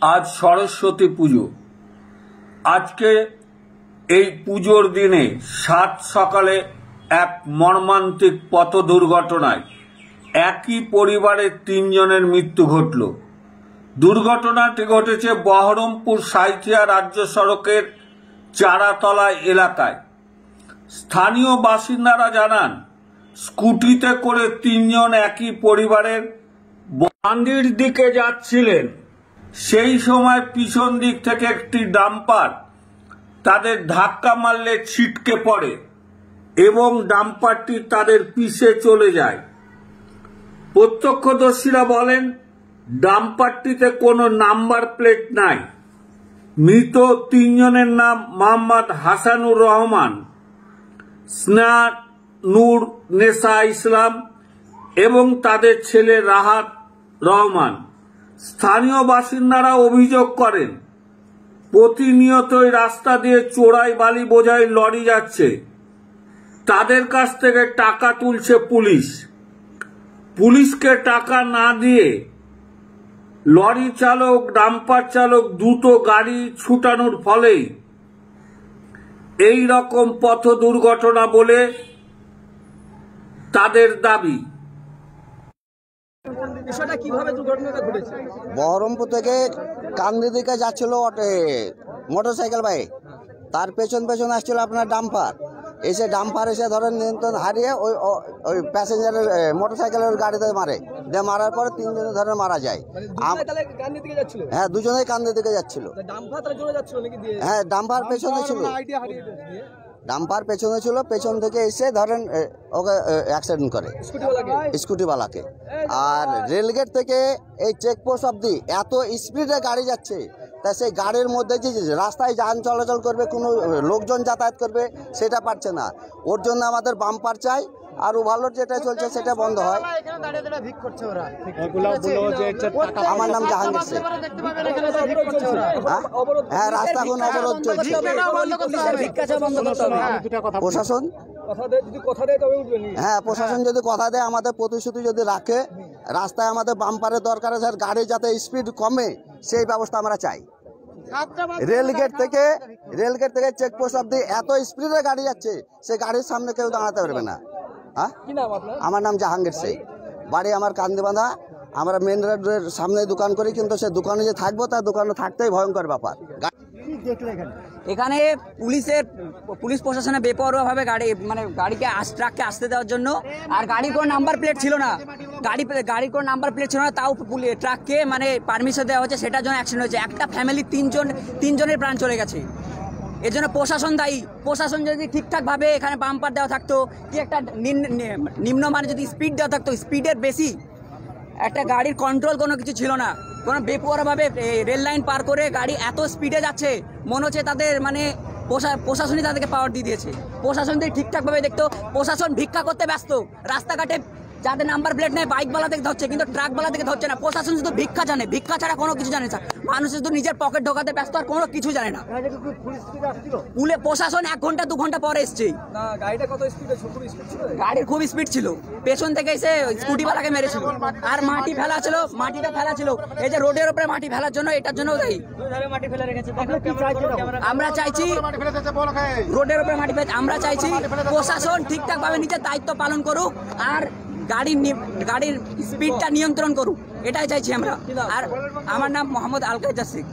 আজ সরস্বতী পুজো। আজকে এই পুজোর দিনে সাত সকালে এক মর্মান্তিক পথ দুর্ঘটনায় একই পরিবারের তিনজনের মৃত্যু ঘটল। দুর্ঘটনাটি ঘটেছে বহরমপুর সাঁইথিয়া রাজ্য সড়কের চারাতলা এলাকায়। স্থানীয় বাসিন্দারা জানান, স্কুটিতে করে তিনজন একই পরিবারের বান্ডির দিকে যাচ্ছিলেন। সেই সময় পিছন দিক থেকে একটি ডাম্পার তাদের ধাক্কা মারলে ছিটকে পড়ে এবং ডাম্পারটি তাদের পিছে চলে যায়। প্রত্যক্ষদর্শীরা বলেন, ডাম্পারটিতে কোনো নাম্বার প্লেট নাই। মৃত তিনজনের নাম মোহাম্মদ হাসানুর রহমান, স্নেহা নূর নেসা ইসলাম এবং তাদের ছেলে রাহাত রহমান। স্থানীয় বাসিন্দারা অভিযোগ করেন, প্রতিনিয়তই রাস্তা দিয়ে চোরাই বালি বোঝাই লরি যাচ্ছে। তাদের কাছ থেকে টাকা তুলছে পুলিশ। পুলিশকে টাকা না দিয়ে লরি চালক, ডাম্পার চালক দ্রুত গাড়ি ছুটানোর ফলেই এই রকম পথ দুর্ঘটনা বলে তাদের দাবি। বহরমপুর থেকে কান্দি দিকে যাচ্ছিল মোটরসাইকেল বাইক, তার পেছন আসছিল আপনার ডাম্পার। ডাম্পার এসে ধরেন নিয়ন্ত্রণ হারিয়ে ওই প্যাসেঞ্জারের মোটরসাইকেলের গাড়িতে মারার পরে তিনজনে ধরে মারা যায়। হ্যাঁ, দুজনেই কান্দি দিকে যাচ্ছিল। হ্যাঁ, ডাম্পার পেছনে ছিল, পেছন থেকে এসে ধরেন ওকে অ্যাক্সিডেন্ট করে স্কুটিওয়ালাকে। আর রেলগেট থেকে এই চেকপোস্ট অবধি এত স্পিডে গাড়ি যাচ্ছে, তা সেই গাড়ির মধ্যে যে রাস্তায় যান চলাচল করবে, কোনো লোকজন যাতায়াত করবে সেটা পারছে না। ওর জন্য আমাদের বাম্পার চাই, আর ওভারলোড যেটা চলছে সেটা বন্ধ হয়। আমার নাম জাহাঙ্গীর শেখ। হ্যাঁ, রাস্তা এখন অবরোধ চলছে। প্রশাসন যদি কথা দেয়, আমাদের প্রতিশ্রুতি যদি রাখে, রাস্তায় আমাদের বাম্পারের দরকার আছে, গাড়ি যাতে স্পিড কমে সেই ব্যবস্থা আমরা চাই। রেলগেট থেকে চেকপোস্ট অব্দি এত স্পিডে গাড়ি যাচ্ছে, সেই গাড়ির সামনে কেউ দাঁড়াতে পারবে না। হ্যাঁ, আমার নাম জাহাঙ্গীর শেখ, বাড়ি আমার কান্দিবান্ধা। আমরা মেন রোডের সামনে দোকান করি, কিন্তু সে দোকানে যে থাকবো তার দোকানে থাকতেই ভয়ঙ্কর ব্যাপার। এখানে পুলিশ প্রশাসনে বেপরোয়াভাবে গাড়িকে ট্রাককে আসতে দেওয়ার জন্য, আর গাড়ির কোনো নাম্বার প্লেট ছিল না, গাড়ির কোনো নাম্বার প্লেট ছিল না, তাও ট্রাককে পারমিশন দেওয়া হচ্ছে, সেটার জন্য অ্যাক্সিডেন্ট হয়েছে। একটা ফ্যামিলি তিনজনের প্রাণ চলে গেছে। এর জন্য প্রশাসন দায়ী। প্রশাসন যদি ঠিকঠাকভাবে এখানে বাম্পার দেওয়া থাকতো, কি একটা নিম্নমানে যদি স্পিড দেওয়া থাকতো, স্পিডের বেশি একটা গাড়ির কন্ট্রোল কোনো কিছু ছিল না। কোনো বেপরোয়াভাবে রেল লাইন পার করে গাড়ি এত স্পিডে যাচ্ছে, মনে হচ্ছে তাদের প্রশাসনই তাদেরকে পাওয়ার দিয়ে দিয়েছে। প্রশাসন যদি ঠিকঠাকভাবে দেখতো। প্রশাসন ভিক্ষা করতে ব্যস্ত, রাস্তাঘাটে যাদের নাম্বার প্লেট নেই বাইকওয়ালা থেকে ধরছে, কিন্তু ট্রাকওয়ালা থেকে ধরছে না। প্রশাসন শুধু ভিক্ষা জানে, ভিক্ষা ছাড়া কোনো কিছু জানে না। মানুষ শুধু নিজের পকেট ঢোকাতে ব্যস্ত, আর কোনো কিছু জানে না। প্রশাসন 1 ঘন্টা 2 ঘন্টা পরে এসছে। গাড়ির খুব স্পিড ছিল, পেছন থেকে এসে স্কুটিওয়ালাকে মেরেছিল। আর মাটিটা ফেলা ছিল, এই যে রোডের উপরে মাটি ফেলার জন্য, এটার জন্য দায়ী। আমরা চাইছি রোডের উপরে মাটি ফেলে, আমরা চাইছি প্রশাসন ঠিকঠাকভাবে নিজের দায়িত্ব পালন করুক, আর গাড়ির স্পিডটা নিয়ন্ত্রণ করুক, এটাই চাইছি আমরা। আর আমার নাম মোহাম্মদ আলকায়দা শেখ।